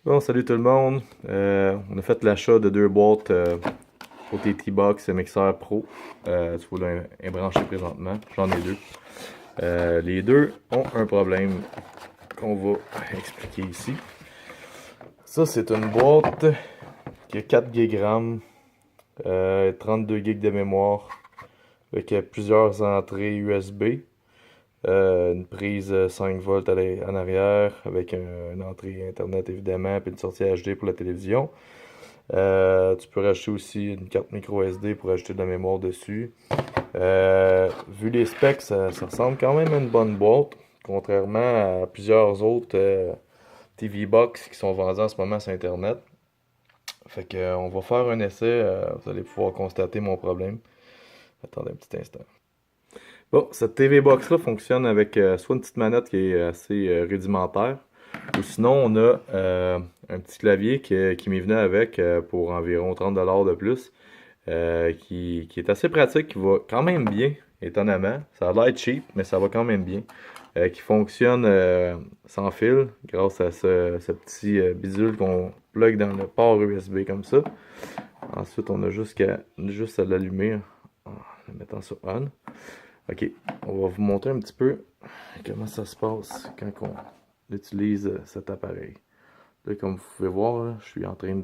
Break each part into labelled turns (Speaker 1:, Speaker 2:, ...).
Speaker 1: Bon, salut tout le monde. On a fait l'achat de deux boîtes OTT-Box Mixer Pro. Tu vois là, un branché présentement. J'en ai deux. Les deux ont un problème qu'on va expliquer ici. Ça, c'est une boîte qui a 4 GB, 32 GB de mémoire, avec plusieurs entrées USB. Une prise 5 volts en arrière, avec une entrée Internet évidemment, puis une sortie HD pour la télévision. Tu peux rajouter aussi une carte micro SD pour ajouter de la mémoire dessus. Vu les specs, ça ressemble quand même à une bonne boîte, contrairement à plusieurs autres TV Box qui sont vendus en ce moment sur Internet. Fait que, on va faire un essai, vous allez pouvoir constater mon problème. Attendez un petit instant. Bon, cette TV Box-là fonctionne avec soit une petite manette qui est assez rudimentaire, ou sinon on a un petit clavier qui m'est venu avec pour environ 30$ de plus, qui est assez pratique, qui va quand même bien, étonnamment. Ça a l'air cheap, mais ça va quand même bien. Qui fonctionne sans fil, grâce à ce petit bidule qu'on plug dans le port USB comme ça. Ensuite, on a juste à l'allumer en le mettant sur on. Ok, on va vous montrer un petit peu comment ça se passe quand on utilise cet appareil. Là, comme vous pouvez voir, là, je suis en train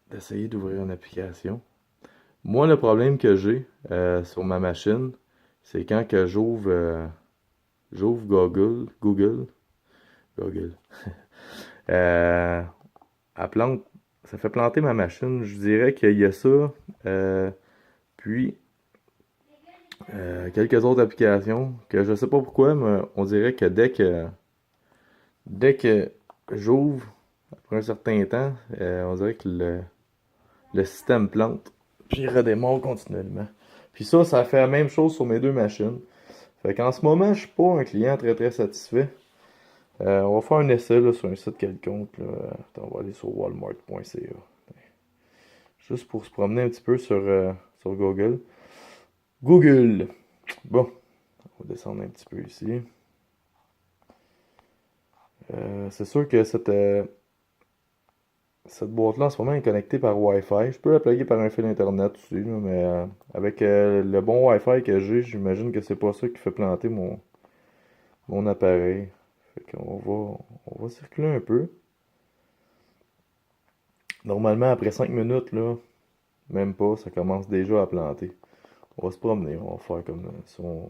Speaker 1: d'essayer d'ouvrir une application. Moi, le problème que j'ai sur ma machine, c'est quand que j'ouvre Google, euh, elle plante, ça fait planter ma machine. Je dirais qu'il y a ça, euh, puis quelques autres applications que je sais pas pourquoi, mais on dirait que dès que j'ouvre, après un certain temps, on dirait que le système plante, puis il redémarre continuellement. Puis ça fait la même chose sur mes deux machines. Fait qu'en ce moment, je suis pas un client très très satisfait. On va faire un essai là, sur un site quelconque. Là. Attends, on va aller sur walmart.ca. Juste pour se promener un petit peu sur Google. Google! Bon, on va descendre un petit peu ici. C'est sûr que cette boîte-là, en ce moment, est connectée par Wi-Fi. Je peux la plugger par un fil Internet aussi, là, mais avec le bon Wi-Fi que j'ai, j'imagine que c'est pas ça qui fait planter mon appareil. Fait qu'on on va circuler un peu. Normalement, après 5 minutes, là, même pas, ça commence déjà à planter. On va se promener, on va faire comme si on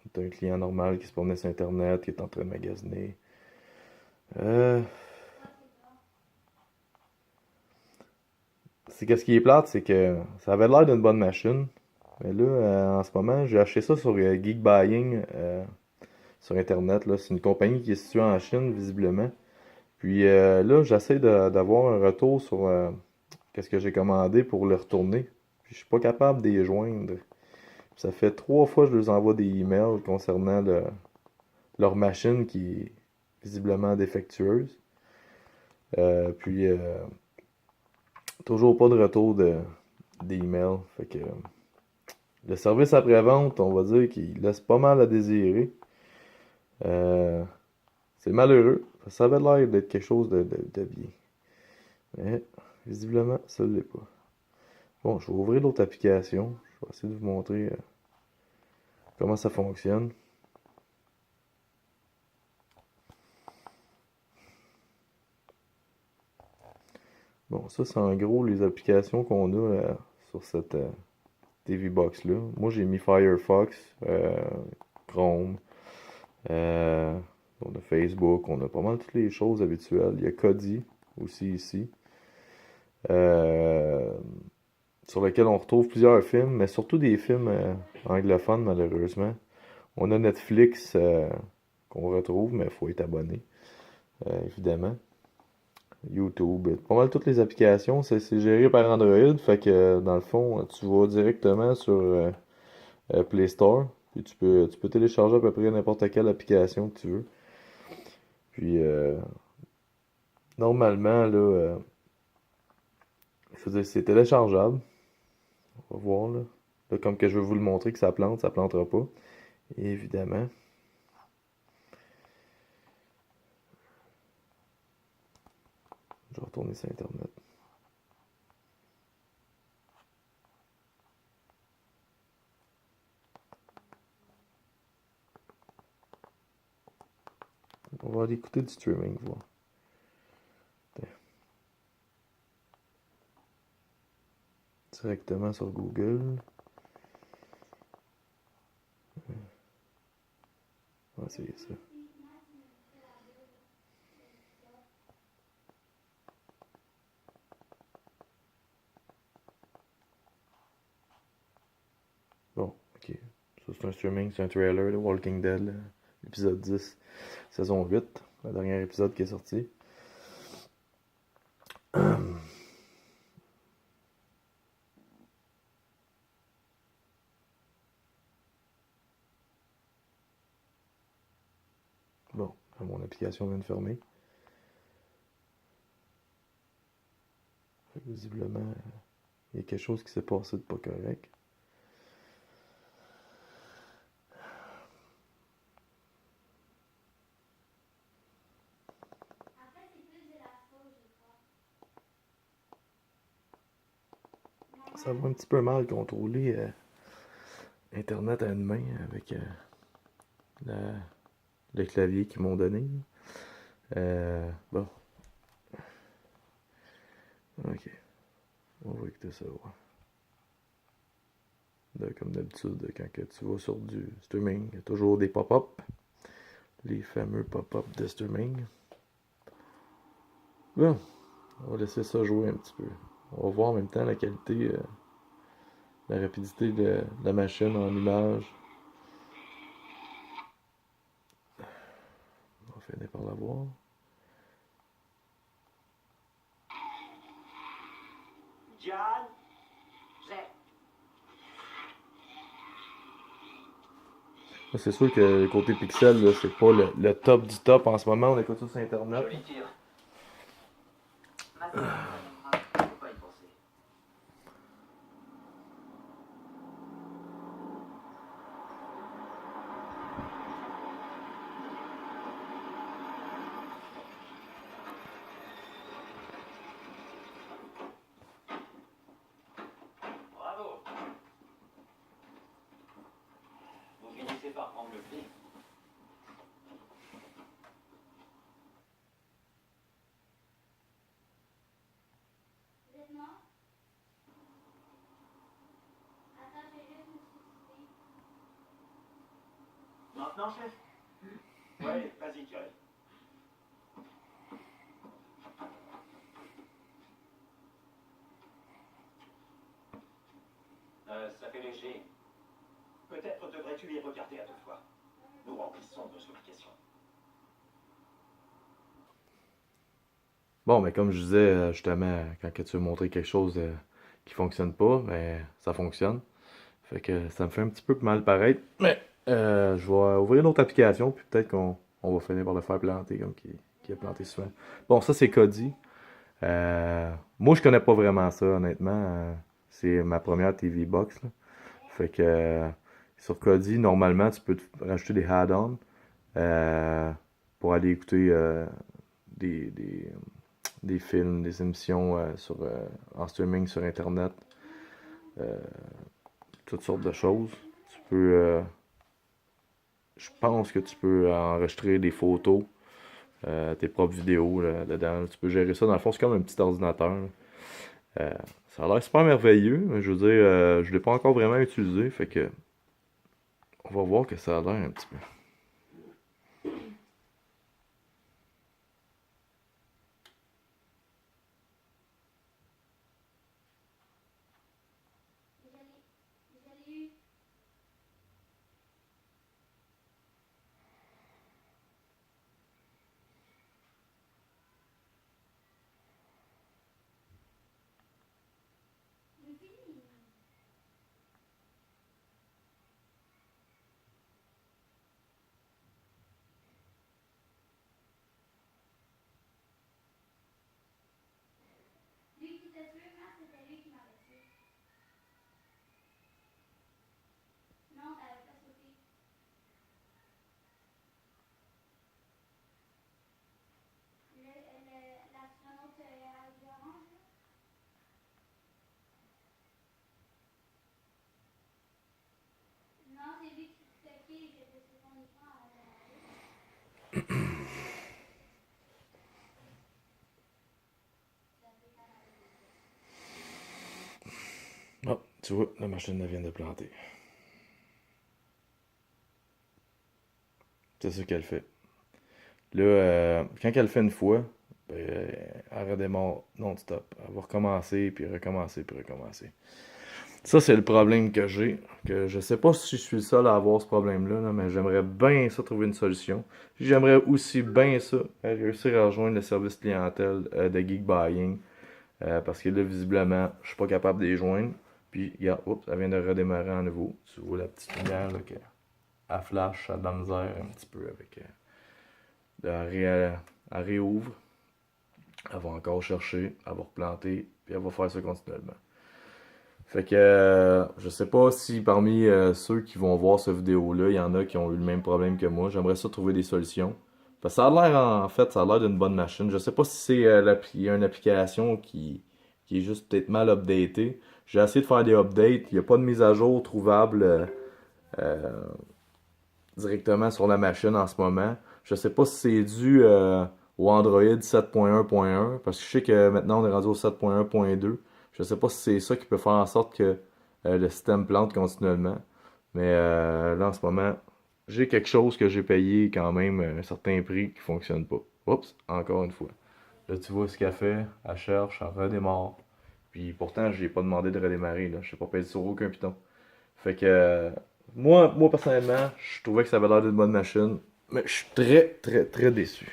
Speaker 1: est un client normal qui se promenait sur Internet, qui est en train de magasiner. Euh, c'est que ce qui est plate, c'est que ça avait l'air d'une bonne machine. Mais là, en ce moment, j'ai acheté ça sur Geek Buying sur Internet. Là. C'est une compagnie qui est située en Chine, visiblement. Puis là, j'essaie d'avoir un retour sur qu'est-ce que j'ai commandé pour le retourner. Puis je suis pas capable de les joindre. Ça fait 3 fois que je leur envoie des emails concernant leur machine qui est visiblement défectueuse. Puis toujours pas de retour d'email. Fait que le service après-vente, on va dire qu'il laisse pas mal à désirer. Euh, c'est malheureux. Ça avait l'air d'être quelque chose de bien. Mais visiblement, ça ne l'est pas. Bon, je vais ouvrir l'autre application. Je vais essayer de vous montrer comment ça fonctionne. Bon, ça, c'est en gros les applications qu'on a sur cette TV Box là. Moi, j'ai mis Firefox, Chrome, euh, on a Facebook, on a pas mal toutes les choses habituelles. Il y a Kodi aussi ici, euh, sur lequel on retrouve plusieurs films, mais surtout des films anglophones malheureusement. On a Netflix qu'on retrouve, mais il faut être abonné, évidemment. YouTube, pas mal toutes les applications, c'est géré par Android, fait que dans le fond, tu vas directement sur Play Store, puis tu peux télécharger à peu près n'importe quelle application que tu veux. Puis normalement, là, je veux dire, c'est téléchargeable. On va voir là. Là, comme que je veux vous le montrer que ça plantera pas. Évidemment. vais retourner sur Internet. On va aller écouter du streaming, voir. Directement sur Google. On va essayer ça. Bon, ok. Ça, c'est un streaming, c'est un trailer de Walking Dead, l'épisode 10, saison 8, le dernier épisode qui est sorti. Bon, mon application vient de fermer. Visiblement, il y a quelque chose qui s'est passé de pas correct. Ça va un petit peu mal contrôler Internet à une main avec le clavier qu'ils m'ont donné. Bon. Ok. On va écouter ça. Ouais. Comme d'habitude, quand tu vas sur du streaming, il y a toujours des pop-up. Les fameux pop-up de streaming. Bon. On va laisser ça jouer un petit peu. On va voir en même temps la qualité, la rapidité de la machine en image. On va finir par la voir.
Speaker 2: John,
Speaker 1: C'est sûr que le côté pixel, là, c'est pas le top du top en ce moment. On écoute ça sur Internet.
Speaker 2: joli tir. Ma femme faut pas y penser. Bravo. Vous finissez par prendre le pli. Vous êtes mort? Attends, je vais juste me suicider. Maintenant, chef? Ouais, vas-y, Thierry. Ça fait léger. Peut-être devrais-tu y regarder à deux fois. Nous remplissons nos obligations.
Speaker 1: Bon, mais comme je disais justement, quand tu veux montrer quelque chose qui fonctionne pas, ben ça fonctionne. Fait que ça me fait un petit peu mal paraître. Mais je vais ouvrir une autre application, puis peut-être qu'on va finir par le faire planter comme qui a planté souvent. Bon, ça c'est Kodi. Moi je connais pas vraiment ça, honnêtement. C'est ma première TV Box, là. Fait que sur Kodi, normalement, tu peux rajouter des add-ons euh, pour aller écouter des, des, des films, des émissions en streaming sur Internet, euh, toutes sortes de choses. Tu peux, je pense que tu peux enregistrer des photos, tes propres vidéos là, dedans. Tu peux gérer ça. Dans le fond, c'est comme un petit ordinateur. Ça a l'air super merveilleux, mais je veux dire, je l'ai pas encore vraiment utilisé, fait que on va voir que ça a l'air un petit peu.
Speaker 2: Lui qui t'a tué, Matt, c'était lui qui m'avait tué. Non, t'avais pas sauté. L'astronaute
Speaker 1: Tu vois, la machine elle vient de planter. C'est ça qu'elle fait. Là, quand elle le fait une fois, ben, elle redémarre non-stop. Elle va recommencer, puis recommencer, puis recommencer. Ça, c'est le problème que j'ai. Que je sais pas si je suis le seul à avoir ce problème-là, là, mais j'aimerais bien ça trouver une solution. J'aimerais aussi bien ça réussir à rejoindre le service clientèle de Geek Buying. Parce que là, visiblement, je suis pas capable de les joindre. Puis, regarde, oups, ça vient de redémarrer à nouveau. Tu vois la petite lumière là, elle flash, elle a de la misère un petit peu avec. Elle réouvre. Elle va encore chercher, elle va replanter, puis elle va faire ça continuellement. Fait que je sais pas si parmi ceux qui vont voir cette vidéo-là, il y en a qui ont eu le même problème que moi. J'aimerais ça trouver des solutions. Parce que ça a l'air en fait, ça a l'air d'une bonne machine. Je sais pas si c'est il y a une application qui est juste peut-être mal updatée. J'ai essayé de faire des updates. Il n'y a pas de mise à jour trouvable euh, directement sur la machine en ce moment. Je sais pas si c'est dû au Android 7.1.1 parce que je sais que maintenant on est rendu au 7.1.2. Je sais pas si c'est ça qui peut faire en sorte que le système plante continuellement. Mais là en ce moment, j'ai quelque chose que j'ai payé quand même un certain prix qui fonctionne pas. Oups, encore une fois. Là tu vois ce qu'elle fait, elle cherche, elle redémarre. Puis pourtant, je lui ai pas demandé de redémarrer, là. Je sais pas payer sur aucun piton. Fait que moi personnellement, je trouvais que ça avait l'air d'une bonne machine, mais je suis très très très déçu.